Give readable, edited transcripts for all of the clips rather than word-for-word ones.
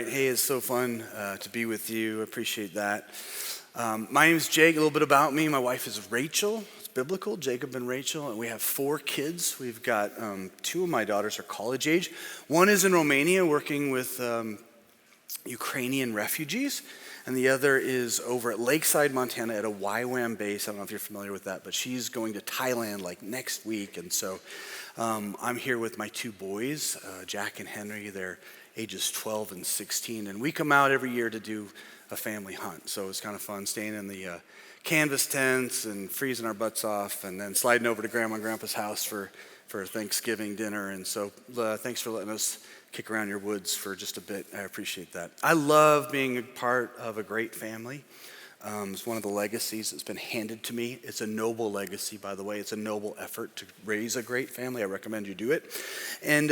Hey, it's so fun to be with you. I appreciate that. My name is Jake. A little bit about me. My wife is Rachel. It's biblical, Jacob and Rachel. And we have 4 kids. We've got 2 of my daughters are college age. One is in Romania working with Ukrainian refugees. And the other is over at Lakeside, Montana at a YWAM base. I don't know if you're familiar with that, but she's going to Thailand like next week. And so I'm here with my 2 boys, Jack and Henry. They're ages 12 and 16. And we come out every year to do a family hunt. So it's kind of fun staying in the canvas tents and freezing our butts off and then sliding over to Grandma and Grandpa's house for Thanksgiving dinner. And so thanks for letting us kick around your woods for just a bit. I appreciate that. I love being a part of a great family. It's one of the legacies that's been handed to me. It's a noble legacy, by the way. It's a noble effort to raise a great family. I recommend you do it. And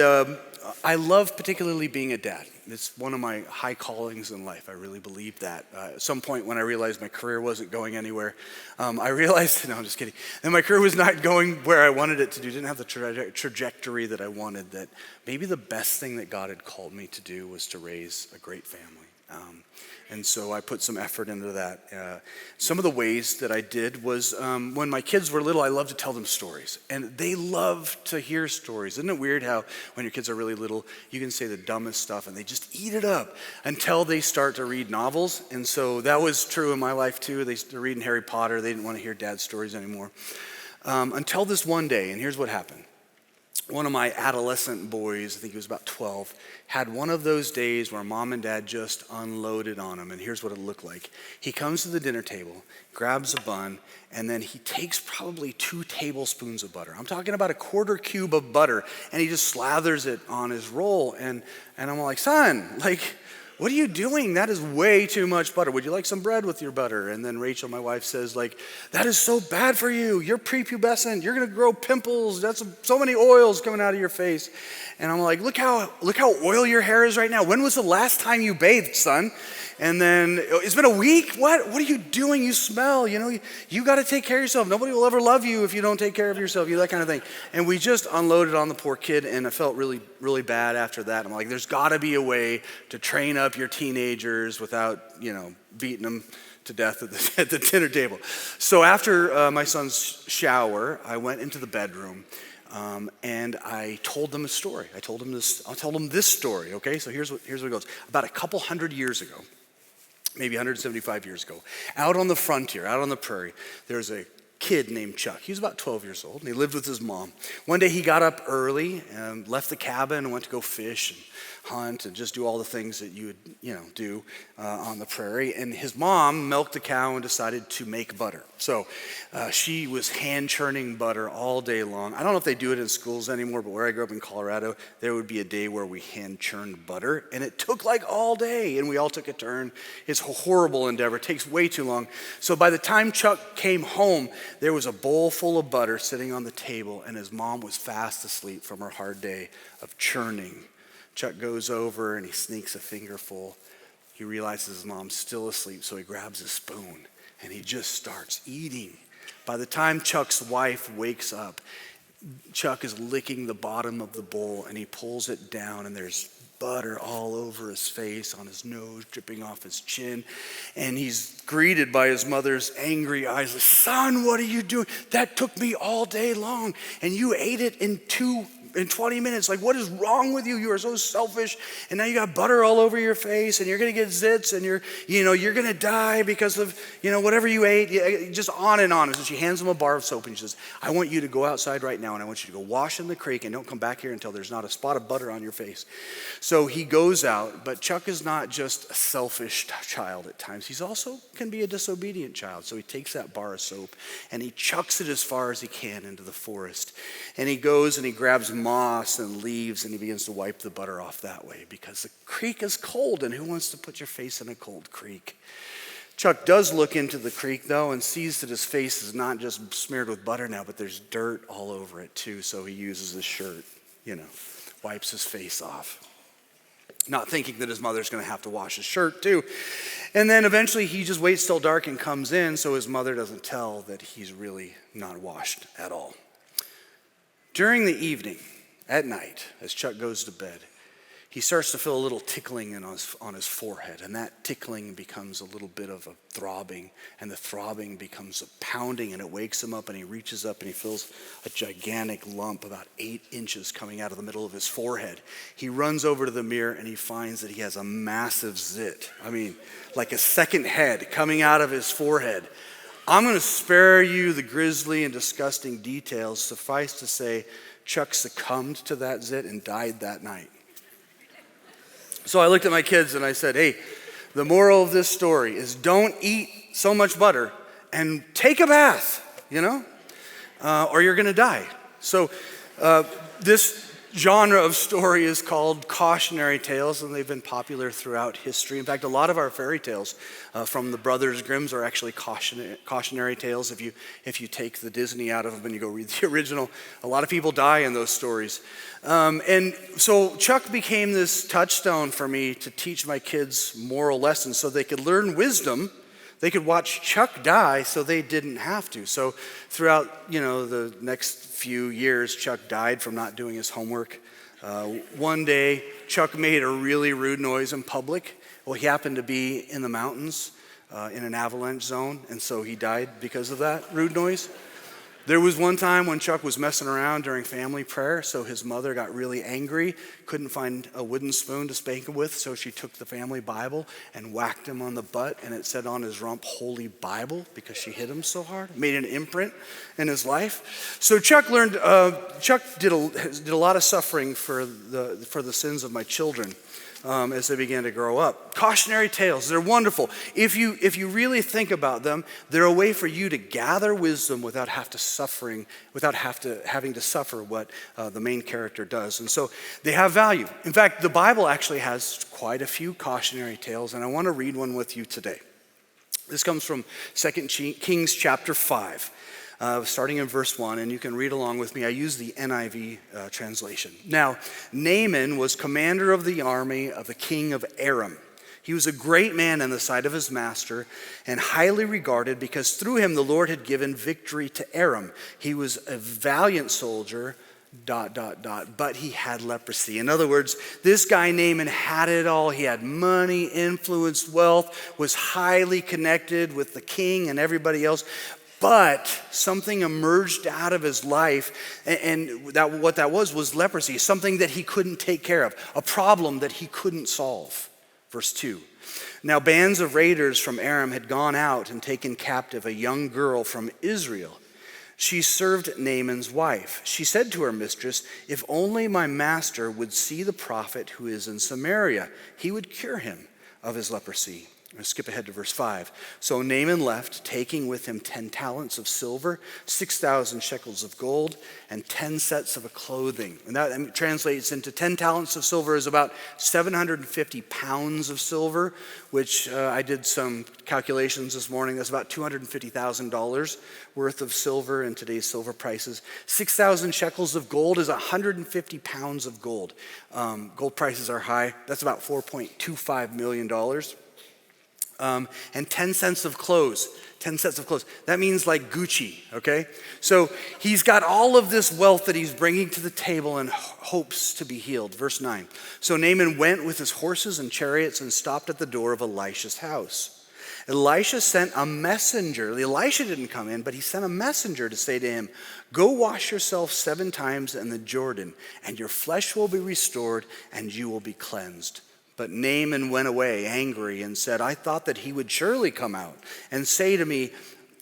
I love particularly being a dad. It's one of my high callings in life. I really believe that. At some point when I realized my career wasn't going anywhere, I realized, no, I'm just kidding, that my career was not going where I wanted it to do, didn't have the trajectory that I wanted, that maybe the best thing that God had called me to do was to raise a great family. And so I put some effort into that. Some of the ways that I did was when my kids were little, I loved to tell them stories. And they love to hear stories. Isn't it weird how when your kids are really little, you can say the dumbest stuff and they just eat it up until they start to read novels. And so that was true in my life too. They're reading Harry Potter. They didn't want to hear dad's stories anymore. Until this one day, and here's what happened. One of my adolescent boys, I think he was about 12, had one of those days where mom and dad just unloaded on him. And here's what it looked like. He comes to the dinner table, grabs a bun, and then he takes probably 2 tablespoons of butter. I'm talking about a 1/4 cube of butter, and he just slathers it on his roll. And I'm like, son, what are you doing? That is way too much butter. Would you like some bread with your butter? And then Rachel, my wife, says, that is so bad for you. You're prepubescent. You're going to grow pimples. That's so many oils coming out of your face. And I'm like, look how oily your hair is right now. When was the last time you bathed, son? And then, it's been a week? What are you doing? You smell. You got to take care of yourself. Nobody will ever love you if you don't take care of yourself. That kind of thing. And we just unloaded on the poor kid, and I felt really, really bad after that. I'm like, there's got to be a way to train up your teenagers without, beating them to death at the dinner table. So after my son's shower, I went into the bedroom. And I told them a story. I'll tell them this story, okay? So here's what it goes. About a couple hundred years ago, maybe 175 years ago, out on the frontier, out on the prairie, there's a kid named Chuck. He was about 12 years old, and he lived with his mom. One day he got up early and left the cabin and went to go fish and hunt and just do all the things that you would, do on the prairie. And his mom milked a cow and decided to make butter. So she was hand churning butter all day long. I don't know if they do it in schools anymore, but where I grew up in Colorado, there would be a day where we hand churned butter, and it took all day, and we all took a turn. It's a horrible endeavor. It takes way too long. So by the time Chuck came home, there was a bowl full of butter sitting on the table, and his mom was fast asleep from her hard day of churning. Chuck goes over and he sneaks a fingerful. He realizes his mom's still asleep, so he grabs a spoon and he just starts eating. By the time Chuck's wife wakes up, Chuck is licking the bottom of the bowl and he pulls it down, and there's butter all over his face, on his nose, dripping off his chin. And he's greeted by his mother's angry eyes. Son, what are you doing? That took me all day long, and you ate it in 20 minutes. What is wrong with you? You are so selfish. And now you got butter all over your face, and you're going to get zits, and you're going to die because of, whatever you ate. Just on and on. And so she hands him a bar of soap, and she says, I want you to go outside right now, and I want you to go wash in the creek, and don't come back here until there's not a spot of butter on your face. So he goes out, but Chuck is not just a selfish child at times. He's also can be a disobedient child. So he takes that bar of soap, and he chucks it as far as he can into the forest. And he goes and he grabs moss and leaves, and he begins to wipe the butter off that way, because the creek is cold, and who wants to put your face in a cold creek? Chuck does look into the creek, though, and sees that his face is not just smeared with butter now, but there's dirt all over it, too. So he uses his shirt, wipes his face off, not thinking that his mother's going to have to wash his shirt, too. And then eventually he just waits till dark and comes in, so his mother doesn't tell that he's really not washed at all. During the evening, at night, as Chuck goes to bed, he starts to feel a little tickling on his forehead, and that tickling becomes a little bit of a throbbing, and the throbbing becomes a pounding, and it wakes him up, and he reaches up and he feels a gigantic lump about 8 inches coming out of the middle of his forehead. He runs over to the mirror and he finds that he has a massive zit. I mean, like a second head coming out of his forehead. I'm going to spare you the grisly and disgusting details. Suffice to say, Chuck succumbed to that zit and died that night. So I looked at my kids and I said, hey, the moral of this story is don't eat so much butter and take a bath, or you're going to die. So this genre of story is called cautionary tales, and they've been popular throughout history. In fact, a lot of our fairy tales from the Brothers Grimm's are actually cautionary tales. If you take the Disney out of them and you go read the original, a lot of people die in those stories. And so Chuck became this touchstone for me to teach my kids moral lessons so they could learn wisdom. They could watch Chuck die so they didn't have to. So throughout, the next few years, Chuck died from not doing his homework. One day, Chuck made a really rude noise in public. Well, he happened to be in the mountains in an avalanche zone, and so he died because of that rude noise. There was one time when Chuck was messing around during family prayer, so his mother got really angry, couldn't find a wooden spoon to spank him with, so she took the family Bible and whacked him on the butt, and it said on his rump, Holy Bible, because she hit him so hard, made an imprint in his life. So Chuck did a lot of suffering for the sins of my children. As they began to grow up. Cautionary tales, they're wonderful. If you really think about them, they're a way for you to gather wisdom without having to suffer what the main character does. And so they have value. In fact, the Bible actually has quite a few cautionary tales, and I want to read one with you today. This comes from 2 Kings chapter 5. Starting in verse 1, and you can read along with me. I use the NIV translation. Now, Naaman was commander of the army of the king of Aram. He was a great man in the sight of his master and highly regarded because through him the Lord had given victory to Aram. He was a valiant soldier, ... but he had leprosy. In other words, this guy Naaman had it all. He had money, influence, wealth, was highly connected with the king and everybody else. But something emerged out of his life, and what that was leprosy, something that he couldn't take care of, a problem that he couldn't solve. Verse 2. Now bands of raiders from Aram had gone out and taken captive a young girl from Israel. She served Naaman's wife. She said to her mistress, if only my master would see the prophet who is in Samaria, he would cure him of his leprosy. I'm going to skip ahead to verse 5. So Naaman left, taking with him 10 talents of silver, 6,000 shekels of gold, and 10 sets of clothing. And that translates into 10 talents of silver is about 750 pounds of silver, which I did some calculations this morning. That's about $250,000 worth of silver in today's silver prices. 6,000 shekels of gold is 150 pounds of gold. Gold prices are high. That's about $4.25 million. And 10 sets of clothes. 10 sets of clothes. That means like Gucci, okay? So he's got all of this wealth that he's bringing to the table and hopes to be healed. Verse 9. So Naaman went with his horses and chariots and stopped at the door of Elisha's house. Elisha sent a messenger. Elisha didn't come in, but he sent a messenger to say to him, go wash yourself 7 times in the Jordan, and your flesh will be restored, and you will be cleansed. But Naaman went away angry and said, I thought that he would surely come out and say to me,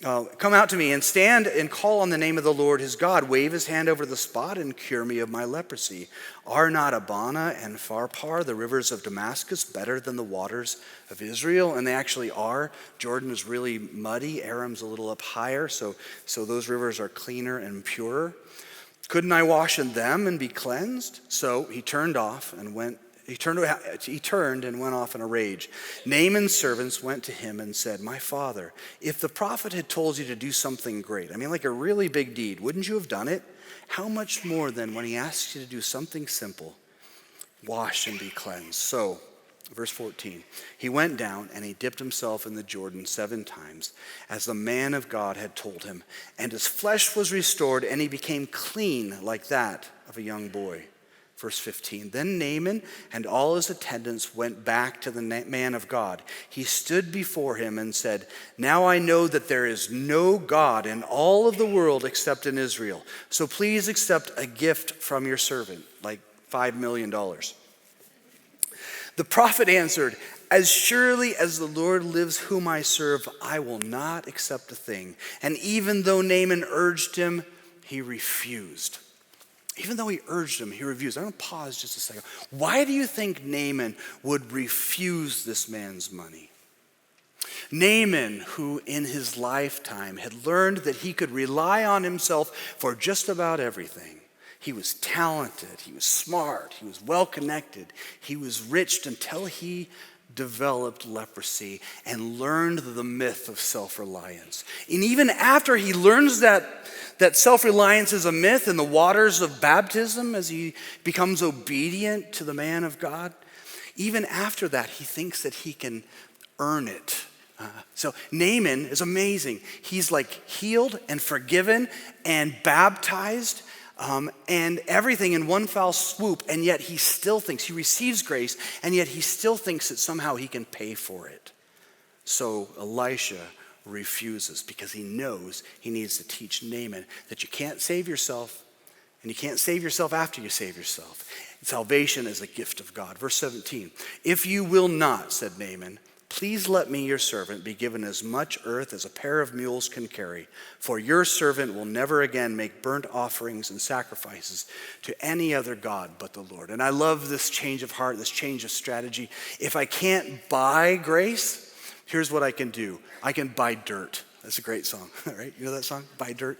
come out to me and stand and call on the name of the Lord his God, wave his hand over the spot and cure me of my leprosy. Are not Abana and Pharpar, the rivers of Damascus, better than the waters of Israel? And they actually are. Jordan is really muddy. Aram's a little up higher, so those rivers are cleaner and purer. Couldn't I wash in them and be cleansed? So he turned and went off in a rage. Naaman's servants went to him and said, my father, if the prophet had told you to do something great, like a really big deed, wouldn't you have done it? How much more then when he asks you to do something simple? Wash and be cleansed. So, verse 14, he went down and he dipped himself in the Jordan 7 times, as the man of God had told him, and his flesh was restored and he became clean like that of a young boy. Verse 15, then Naaman and all his attendants went back to the man of God. He stood before him and said, now I know that there is no God in all of the world except in Israel. So please accept a gift from your servant, like $5 million. The prophet answered, as surely as the Lord lives whom I serve, I will not accept a thing. And even though Naaman urged him, he refused. Even though he urged him, he refused. I'm going to pause just a second. Why do you think Naaman would refuse this man's money? Naaman, who in his lifetime had learned that he could rely on himself for just about everything. He was talented, he was smart, he was well-connected, he was rich until he developed leprosy and learned the myth of self-reliance. And even after he learns that self-reliance is a myth in the waters of baptism as he becomes obedient to the man of God, even after that, he thinks that he can earn it. So Naaman is amazing. He's like healed and forgiven and baptized and everything in one foul swoop, and yet he still thinks, he receives grace, and yet he still thinks that somehow he can pay for it. So Elisha refuses because he knows he needs to teach Naaman that you can't save yourself, and you can't save yourself after you save yourself. Salvation is a gift of God. Verse 17, if you will not, said Naaman, please let me, your servant, be given as much earth as a pair of mules can carry, for your servant will never again make burnt offerings and sacrifices to any other god but the Lord. And I love this change of heart, this change of strategy. If I can't buy grace, here's what I can do. I can buy dirt. That's a great song, right? You know that song, Buy Dirt?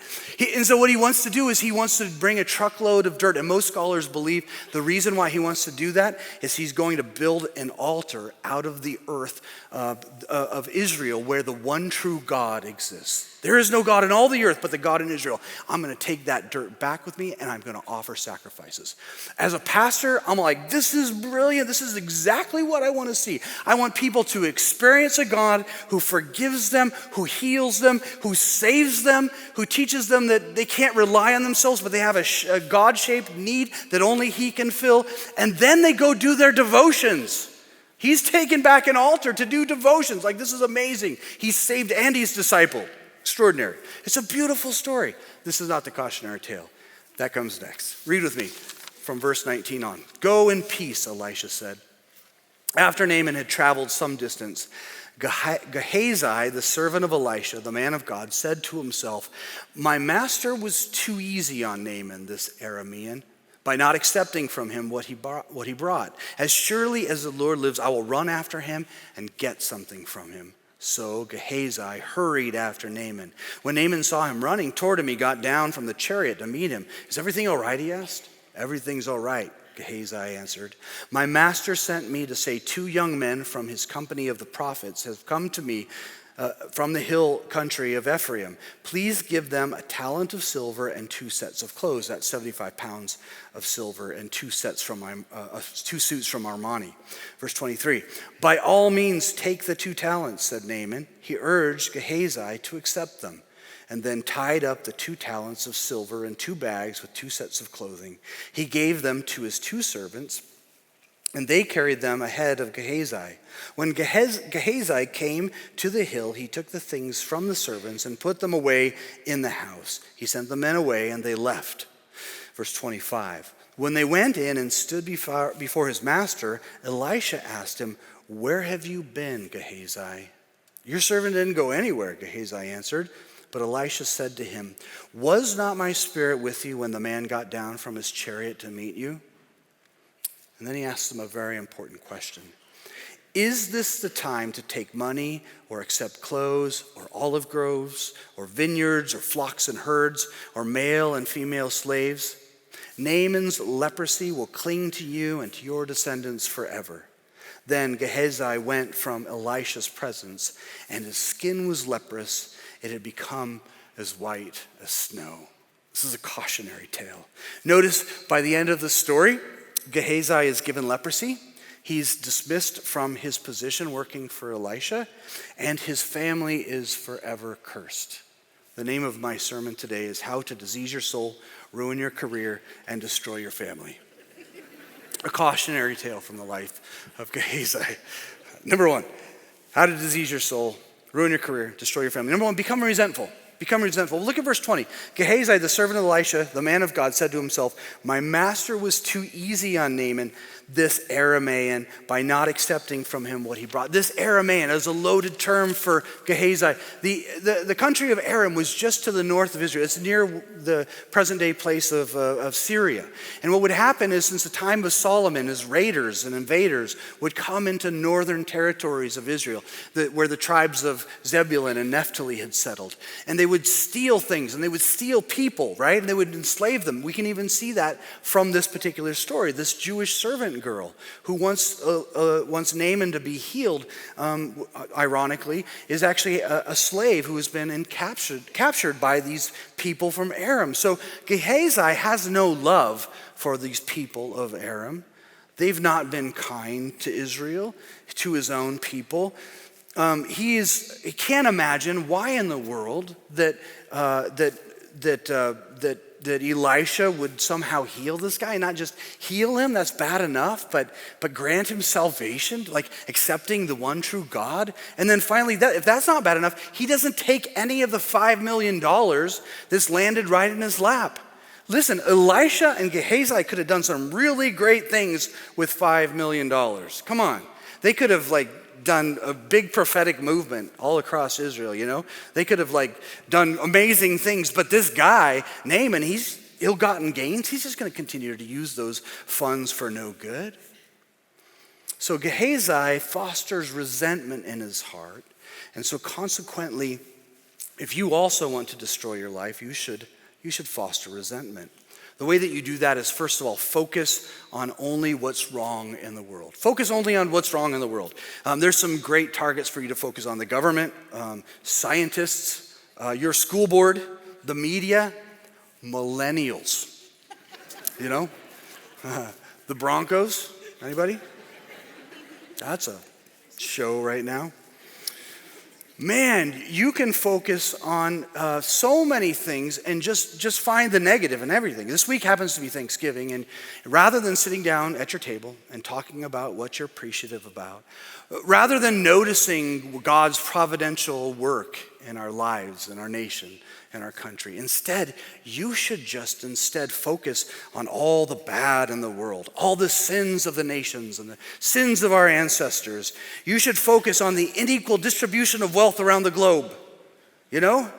And so what he wants to do is he wants to bring a truckload of dirt. And most scholars believe the reason why he wants to do that is he's going to build an altar out of the earth of Israel where the one true God exists. There is no God in all the earth but the God in Israel. I'm going to take that dirt back with me and I'm going to offer sacrifices. As a pastor, I'm like, this is brilliant. This is exactly what I want to see. I want people to experience a God who forgives them, who heals them, who saves them, who teaches them that they can't rely on themselves, but they have a God-shaped need that only he can fill. And then they go do their devotions. He's taken back an altar to do devotions. Like, this is amazing. He's saved and he's discipled. Extraordinary. It's a beautiful story. This is not the cautionary tale. That comes next. Read with me from verse 19 on. Go in peace, Elisha said. After Naaman had traveled some distance, Gehazi, the servant of Elisha, the man of God, said to himself, my master was too easy on Naaman, this Aramean, by not accepting from him what he brought. As surely as the Lord lives, I will run after him and get something from him. So Gehazi hurried after Naaman. When Naaman saw him running toward him, he got down from the chariot to meet him. Is everything all right, he asked. Everything's all right, Gehazi answered. My master sent me to say 2 young men from his company of the prophets have come to me from the hill country of Ephraim. Please give them a talent of silver and 2 sets of clothes. That's 75 pounds of silver and 2 suits from Armani. Verse 23, by all means take the 2 talents, said Naaman. He urged Gehazi to accept them, and then tied up the 2 talents of silver in 2 bags with 2 sets of clothing. He gave them to his 2 servants, and they carried them ahead of Gehazi. When Gehazi came to the hill, he took the things from the servants and put them away in the house. He sent the men away, and they left. Verse 25, when they went in and stood before his master, Elisha asked him, where have you been, Gehazi? Your servant didn't go anywhere, Gehazi answered. But Elisha said to him, was not my spirit with you when the man got down from his chariot to meet you? And then he asks him a very important question. Is this the time to take money or accept clothes or olive groves or vineyards or flocks and herds or male and female slaves? Naaman's leprosy will cling to you and to your descendants forever. Then Gehazi went from Elisha's presence, and his skin was leprous. It had become as white as snow. This is a cautionary tale. Notice by the end of the story, Gehazi is given leprosy. He's dismissed from his position working for Elisha, and his family is forever cursed. The name of my sermon today is How to Disease Your Soul, Ruin Your Career, and Destroy Your Family. A cautionary tale from the life of Gehazi. Number one, how to disease your soul, ruin your career, destroy your family. Number one, become resentful. Become resentful. Look at verse 20. Gehazi, the servant of Elisha, the man of God, said to himself, my master was too easy on Naaman, this Aramaean, by not accepting from him what he brought. This Aramaean is a loaded term for Gehazi. The country of Aram was just to the north of Israel. It's near the present-day place of Syria. And what would happen is, since the time of Solomon, as raiders and invaders would come into northern territories of Israel, where the tribes of Zebulun and Naphtali had settled. And they would steal things, and they would steal people, right? And they would enslave them. We can even see that from this particular story. This Jewish servant girl who wants Naaman to be healed, ironically, is actually a slave who has been captured by these people from Aram. So Gehazi has no love for these people of Aram. They've not been kind to Israel, to his own people. He can't imagine why in the world that Elisha would somehow heal this guy, and not just heal him, that's bad enough, but grant him salvation, like accepting the one true God. And then finally, if that's not bad enough, he doesn't take any of the $5 million that's landed right in his lap. Listen, Elisha and Gehazi could have done some really great things with $5 million. Come on. They could have done a big prophetic movement all across Israel, you know? They could have done amazing things, but this guy, Naaman, he's ill-gotten gains. He's just going to continue to use those funds for no good. So Gehazi fosters resentment in his heart. And so consequently, if you also want to destroy your life, you should foster resentment. The way that you do that is, first of all, focus on only what's wrong in the world. Focus only on what's wrong in the world. There's some great targets for you to focus on: the government, scientists, your school board, the media, millennials. You know? The Broncos. Anybody? That's a show right now. Man, you can focus on so many things and just find the negative in everything. This week happens to be Thanksgiving, and rather than sitting down at your table and talking about what you're appreciative about, rather than noticing God's providential work in our lives, in our nation, in our country, instead, you should instead focus on all the bad in the world, all the sins of the nations and the sins of our ancestors. You should focus on the unequal distribution of wealth around the globe. You know?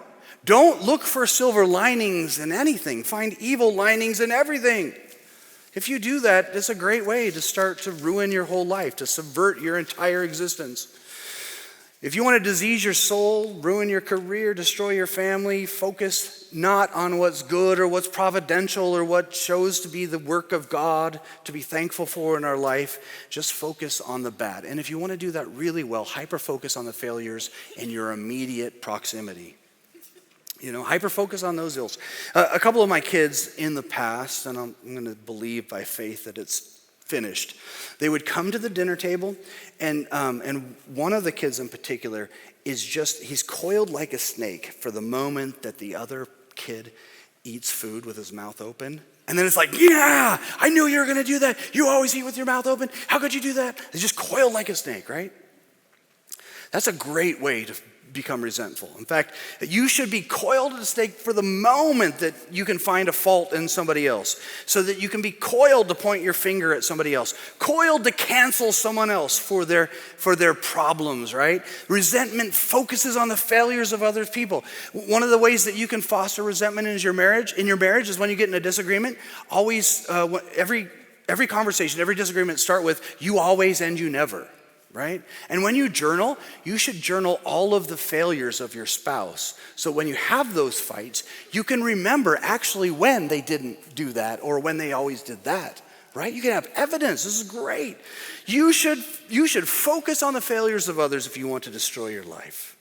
Don't look for silver linings in anything. Find evil linings in everything. If you do that, it's a great way to start to ruin your whole life, to subvert your entire existence. If you want to disease your soul, ruin your career, destroy your family, focus not on what's good or what's providential or what shows to be the work of God to be thankful for in our life. Just focus on the bad. And if you want to do that really well, hyper-focus on the failures in your immediate proximity. You know, hyper-focus on those ills. A couple of my kids in the past, and I'm going to believe by faith that it's finished, they would come to the dinner table, and one of the kids in particular he's coiled like a snake for the moment that the other kid eats food with his mouth open. And then it's like, yeah, I knew you were going to do that. You always eat with your mouth open. How could you do that? It's just coiled like a snake, right? That's a great way to become resentful. In fact, you should be coiled at a stake for the moment that you can find a fault in somebody else, so that you can be coiled to point your finger at somebody else, coiled to cancel someone else for their problems, right? Resentment focuses on the failures of other people. One of the ways that you can foster resentment in your marriage is when you get in a disagreement, always, every conversation, every disagreement start with, you always and you never. Right? And when you journal, you should journal all of the failures of your spouse. So when you have those fights, you can remember actually when they didn't do that or when they always did that. Right? You can have evidence. This is great. You should focus on the failures of others if you want to destroy your life.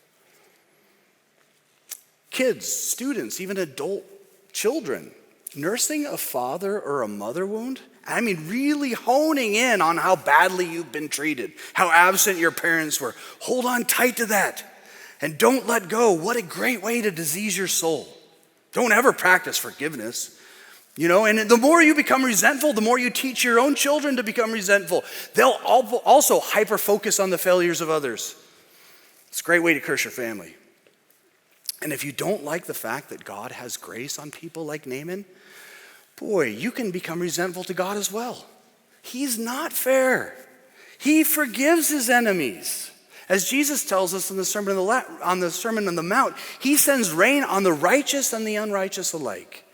Kids, students, even adult children, nursing a father or a mother wound, I mean, really honing in on how badly you've been treated, how absent your parents were. Hold on tight to that and don't let go. What a great way to disease your soul. Don't ever practice forgiveness. And the more you become resentful, the more you teach your own children to become resentful. They'll also hyper-focus on the failures of others. It's a great way to curse your family. And if you don't like the fact that God has grace on people like Naaman, boy, you can become resentful to God as well. He's not fair. He forgives his enemies. As Jesus tells us in the Sermon on the Mount, he sends rain on the righteous and the unrighteous alike.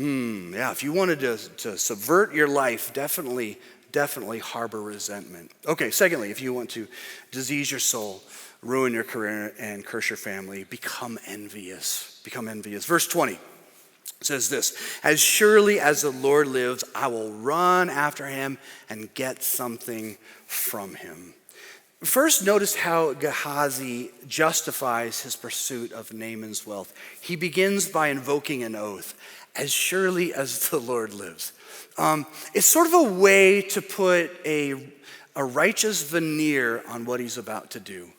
If you wanted to subvert your life, definitely harbor resentment. Okay, secondly, if you want to disease your soul, ruin your career, and curse your family, become envious. Become envious. Verse 20 says this: as surely as the Lord lives, I will run after him and get something from him. First, notice how Gehazi justifies his pursuit of Naaman's wealth. He begins by invoking an oath: as surely as the Lord lives. It's sort of a way to put a righteous veneer on what he's about to do,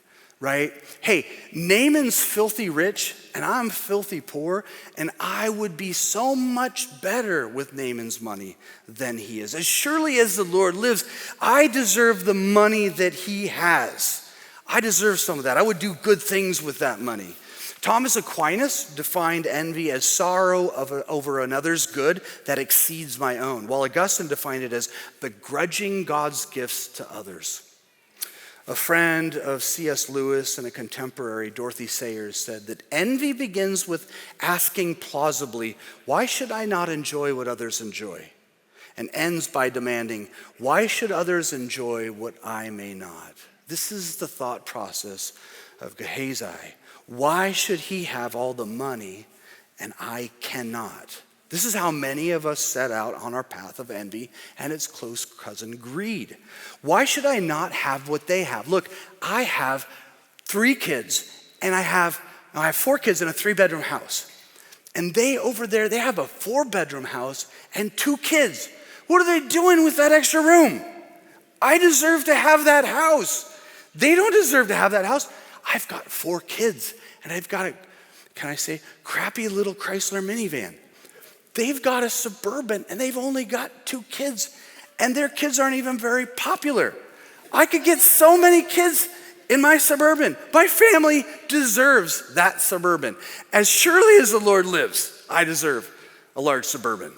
right? Hey, Naaman's filthy rich and I'm filthy poor, and I would be so much better with Naaman's money than he is. As surely as the Lord lives, I deserve the money that he has. I deserve some of that. I would do good things with that money. Thomas Aquinas defined envy as sorrow over another's good that exceeds my own, while Augustine defined it as begrudging God's gifts to others. A friend of C.S. Lewis and a contemporary, Dorothy Sayers, said that envy begins with asking plausibly, why should I not enjoy what others enjoy? And ends by demanding, why should others enjoy what I may not? This is the thought process of Gehazi. Why should he have all the money and I cannot? This is how many of us set out on our path of envy and its close cousin, greed. Why should I not have what they have? Look, I have 3 kids, and I have 4 kids in a 3-bedroom house. And they over there, they have a 4-bedroom house and 2 kids. What are they doing with that extra room? I deserve to have that house. They don't deserve to have that house. I've got 4 kids, and I've got crappy little Chrysler minivan. They've got a Suburban, and they've only got 2 kids, and their kids aren't even very popular. I could get so many kids in my Suburban. My family deserves that Suburban. As surely as the Lord lives, I deserve a large Suburban.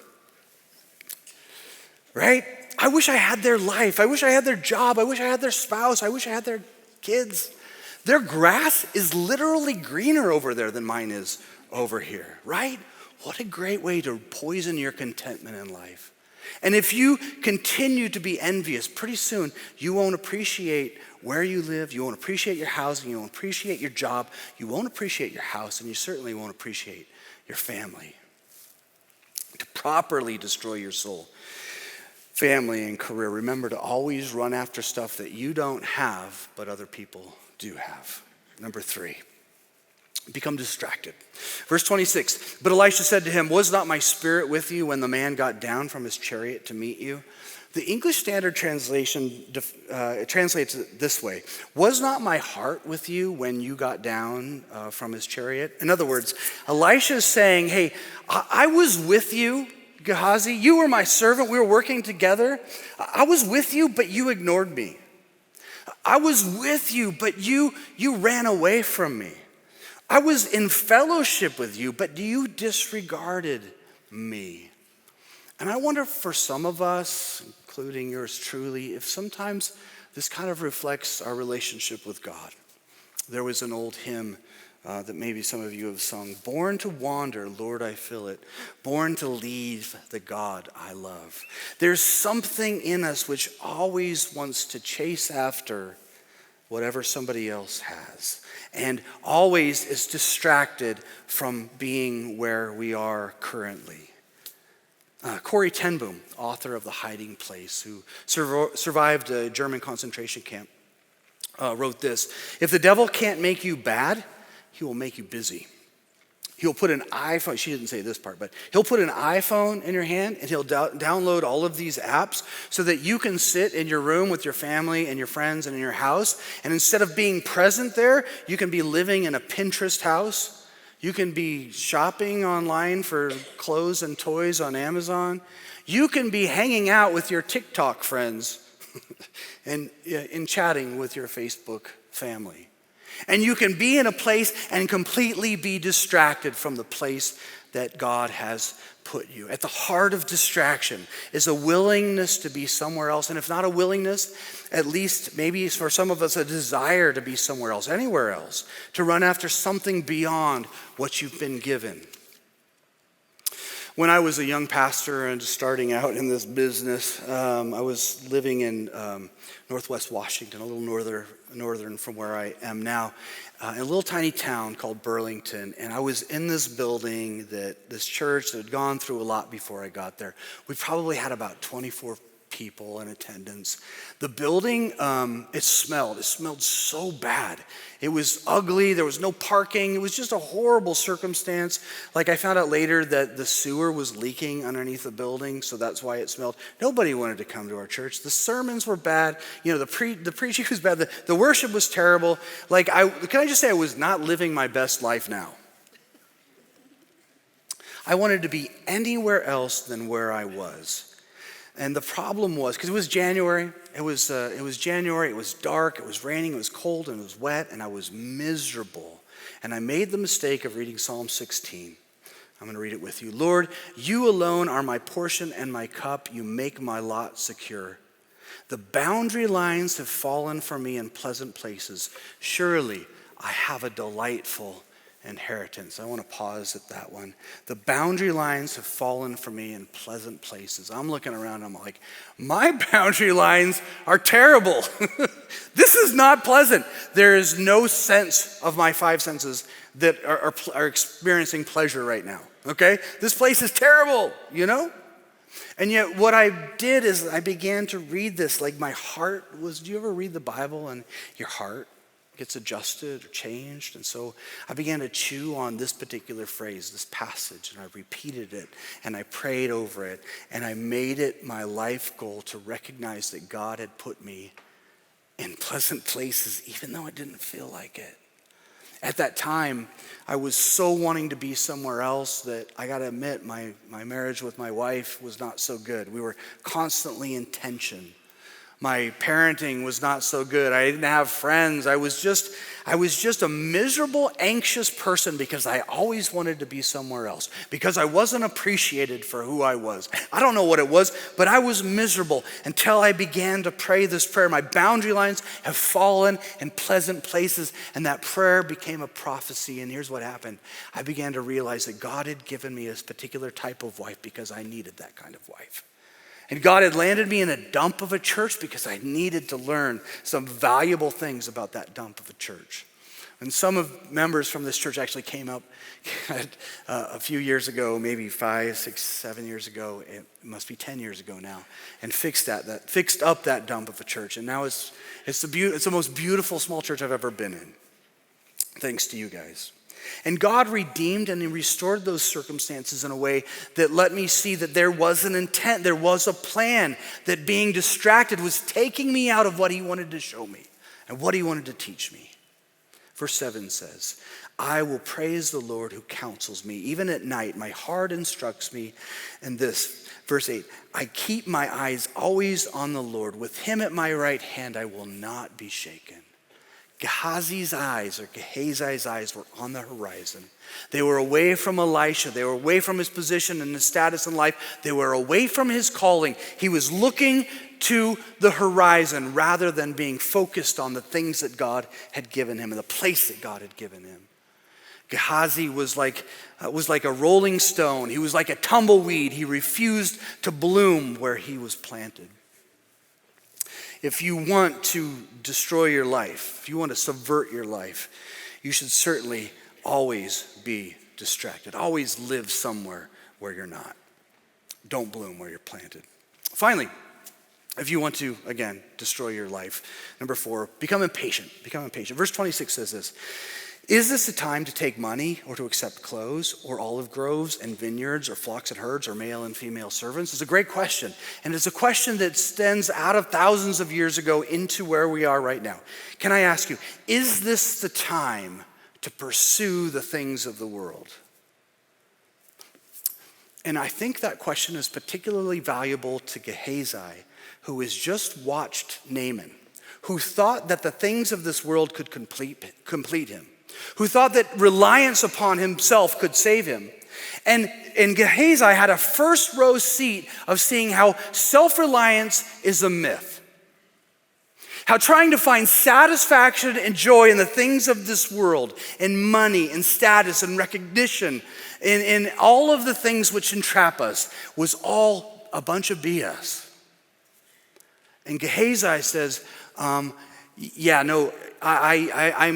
Right? I wish I had their life. I wish I had their job. I wish I had their spouse. I wish I had their kids. Their grass is literally greener over there than mine is over here, right? What a great way to poison your contentment in life. And if you continue to be envious, pretty soon you won't appreciate where you live, you won't appreciate your housing, you won't appreciate your job, you won't appreciate your house, and you certainly won't appreciate your family. To properly destroy your soul, family, and career, remember to always run after stuff that you don't have, but other people do have. Number 3, become distracted. Verse 26, but Elisha said to him, was not my spirit with you when the man got down from his chariot to meet you? The English Standard Translation translates it this way: was not my heart with you when you got down from his chariot? In other words, Elisha is saying, hey, I was with you, Gehazi. You were my servant. We were working together. I was with you, but you ignored me. I was with you, but you ran away from me. I was in fellowship with you, but you disregarded me. And I wonder for some of us, including yours truly, if sometimes this kind of reflects our relationship with God. There was an old hymn that maybe some of you have sung: born to wander, Lord, I feel it. Born to leave the God I love. There's something in us which always wants to chase after whatever somebody else has, and always is distracted from being where we are currently. Corrie ten Boom, author of The Hiding Place, who survived a German concentration camp, wrote this: if the devil can't make you bad, he will make you busy. He'll put an iPhone, she didn't say this part, but he'll put an iPhone in your hand and he'll download all of these apps so that you can sit in your room with your family and your friends and in your house. And instead of being present there, you can be living in a Pinterest house. You can be shopping online for clothes and toys on Amazon. You can be hanging out with your TikTok friends and chatting with your Facebook family. And you can be in a place and completely be distracted from the place that God has put you. At the heart of distraction is a willingness to be somewhere else. And if not a willingness, at least maybe for some of us a desire to be somewhere else, anywhere else, to run after something beyond what you've been given. When I was a young pastor and starting out in this business, I was living in Northwest Washington, a little northern from where I am now, in a little tiny town called Burlington. And I was in this building, this church that had gone through a lot before I got there. We probably had about 24 people in attendance. The building, it smelled so bad. It was ugly, there was no parking, it was just a horrible circumstance. Like I found out later that the sewer was leaking underneath the building, so that's why it smelled. Nobody wanted to come to our church. The sermons were bad, the preaching was bad, the worship was terrible. Can I just say I was not living my best life now? I wanted to be anywhere else than where I was. And the problem was, because it was January, it was January, it was dark, it was raining, it was cold, and it was wet, and I was miserable. And I made the mistake of reading Psalm 16. I'm going to read it with you. Lord, you alone are my portion and my cup. You make my lot secure. The boundary lines have fallen for me in pleasant places. Surely I have a delightful inheritance. I want to pause at that one. The boundary lines have fallen for me in pleasant places. I'm looking around, I'm like, my boundary lines are terrible. This is not pleasant. There is no sense of my five senses that are experiencing pleasure right now, okay? This place is terrible, And yet what I did is I began to read this, like my heart was, do you ever read the Bible and your heart gets adjusted or changed? And so I began to chew on this particular phrase, this passage, and I repeated it and I prayed over it and I made it my life goal to recognize that God had put me in pleasant places even though it didn't feel like it. At that time, I was so wanting to be somewhere else that I got to admit my marriage with my wife was not so good. We were constantly in tension. My parenting was not so good. I didn't have friends. I was just a miserable, anxious person because I always wanted to be somewhere else, because I wasn't appreciated for who I was. I don't know what it was, but I was miserable until I began to pray this prayer. My boundary lines have fallen in pleasant places, and that prayer became a prophecy. And here's what happened. I began to realize that God had given me a particular type of wife because I needed that kind of wife. And God had landed me in a dump of a church because I needed to learn some valuable things about that dump of a church. And some of members from this church actually came up a few years ago, maybe 5, 6, 7 years ago. It must be 10 years ago now, and fixed up that dump of a church. And now it's the most beautiful small church I've ever been in, thanks to you guys. And God redeemed and he restored those circumstances in a way that let me see that there was an intent, there was a plan, that being distracted was taking me out of what he wanted to show me and what he wanted to teach me. Verse 7 says, I will praise the Lord who counsels me. Even at night, my heart instructs me. And this, verse 8, I keep my eyes always on the Lord. With him at my right hand, I will not be shaken. Gehazi's eyes were on the horizon. They were away from Elisha. They were away from his position and his status in life. They were away from his calling. He was looking to the horizon rather than being focused on the things that God had given him and the place that God had given him. Gehazi was like a rolling stone. He was like a tumbleweed. He refused to bloom where he was planted. If you want to destroy your life, if you want to subvert your life, you should certainly always be distracted. Always live somewhere where you're not. Don't bloom where you're planted. Finally, if you want to, again, destroy your life, number 4, become impatient. Become impatient. Verse 26 says this. Is this a time to take money or to accept clothes or olive groves and vineyards or flocks and herds or male and female servants? It's a great question. And it's a question that stems out of thousands of years ago into where we are right now. Can I ask you, is this the time to pursue the things of the world? And I think that question is particularly valuable to Gehazi, who has just watched Naaman, who thought that the things of this world could complete him, who thought that reliance upon himself could save him. And Gehazi had a first row seat of seeing how self-reliance is a myth. How trying to find satisfaction and joy in the things of this world, in money and status and recognition, in all of the things which entrap us, was all a bunch of BS. And Gehazi says, I'm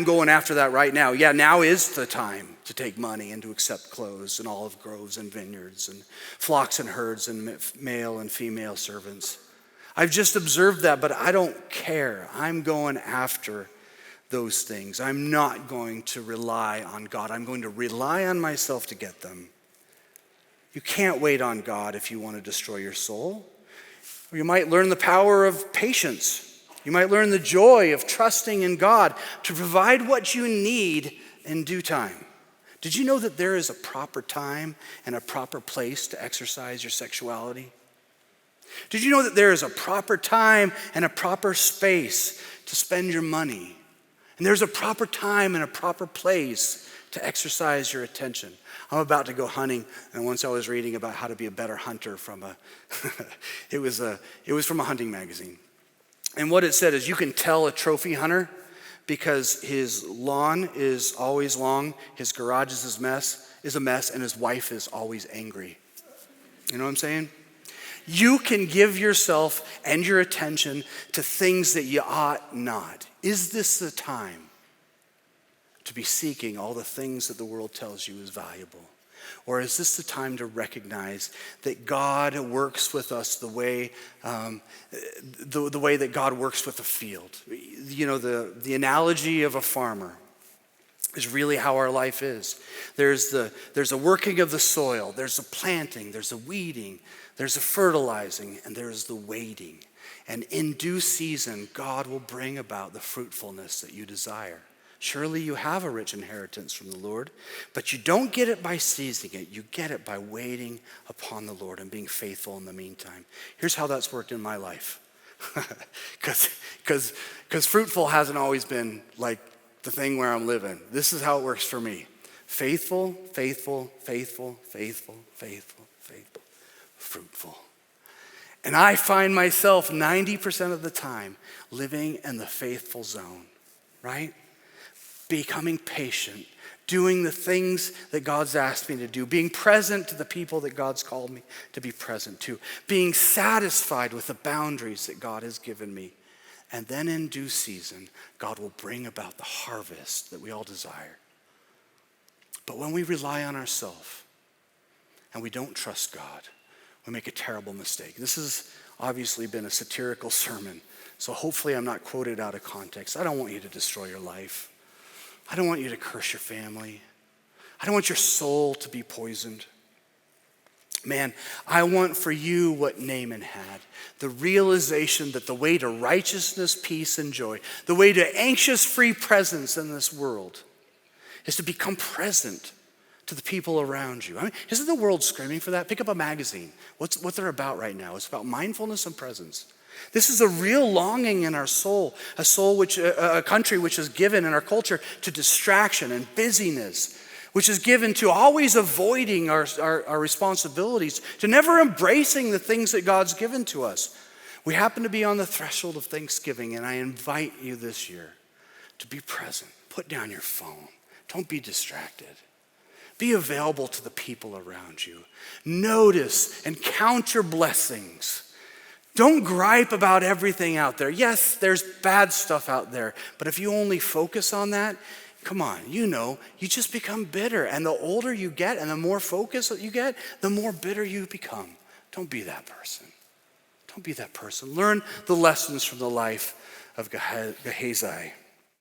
going after that right now. Yeah, now is the time to take money and to accept clothes and olive groves and vineyards and flocks and herds and male and female servants. I've just observed that, but I don't care. I'm going after those things. I'm not going to rely on God. I'm going to rely on myself to get them. You can't wait on God if you want to destroy your soul. Or you might learn the power of patience. You might learn the joy of trusting in God to provide what you need in due time. Did you know that there is a proper time and a proper place to exercise your sexuality? Did you know that there is a proper time and a proper space to spend your money? And there's a proper time and a proper place to exercise your attention. I'm about to go hunting, and once I was reading about how to be a better hunter from it was from a hunting magazine. And what it said is you can tell a trophy hunter because his lawn is always long, his garage is a mess, and his wife is always angry. You know what I'm saying? You can give yourself and your attention to things that you ought not. Is this the time to be seeking all the things that the world tells you is valuable? Or is this the time to recognize that God works with us the way that God works with a field? You know, the analogy of a farmer is really how our life is. There's a working of the soil, there's a planting, there's a weeding, there's a fertilizing, and there's the waiting. And in due season, God will bring about the fruitfulness that you desire. Surely you have a rich inheritance from the Lord, but you don't get it by seizing it. You get it by waiting upon the Lord and being faithful in the meantime. Here's how that's worked in my life. Because fruitful hasn't always been like the thing where I'm living. This is how it works for me. Faithful, faithful, faithful, faithful, faithful, faithful, fruitful. And I find myself 90% of the time living in the faithful zone, right? Becoming patient, doing the things that God's asked me to do, being present to the people that God's called me to be present to, being satisfied with the boundaries that God has given me. And then in due season, God will bring about the harvest that we all desire. But when we rely on ourselves and we don't trust God, we make a terrible mistake. This has obviously been a satirical sermon, so hopefully I'm not quoted out of context. I don't want you to destroy your life. I don't want you to curse your family. I don't want your soul to be poisoned. Man, I want for you what Naaman had, the realization that the way to righteousness, peace, and joy, the way to anxious, free presence in this world is to become present to the people around you. I mean, isn't the world screaming for that? Pick up a magazine. What they're about right now. It's about mindfulness and presence. This is a real longing in our soul, a country which is given in our culture to distraction and busyness, which is given to always avoiding our responsibilities, to never embracing the things that God's given to us. We happen to be on the threshold of Thanksgiving, and I invite you this year to be present. Put down your phone. Don't be distracted. Be available to the people around you. Notice and count your blessings. Don't gripe about everything out there. Yes, there's bad stuff out there, but if you only focus on that, come on, you just become bitter. And the older you get and the more focus that you get, the more bitter you become. Don't be that person. Don't be that person. Learn the lessons from the life of Gehazi.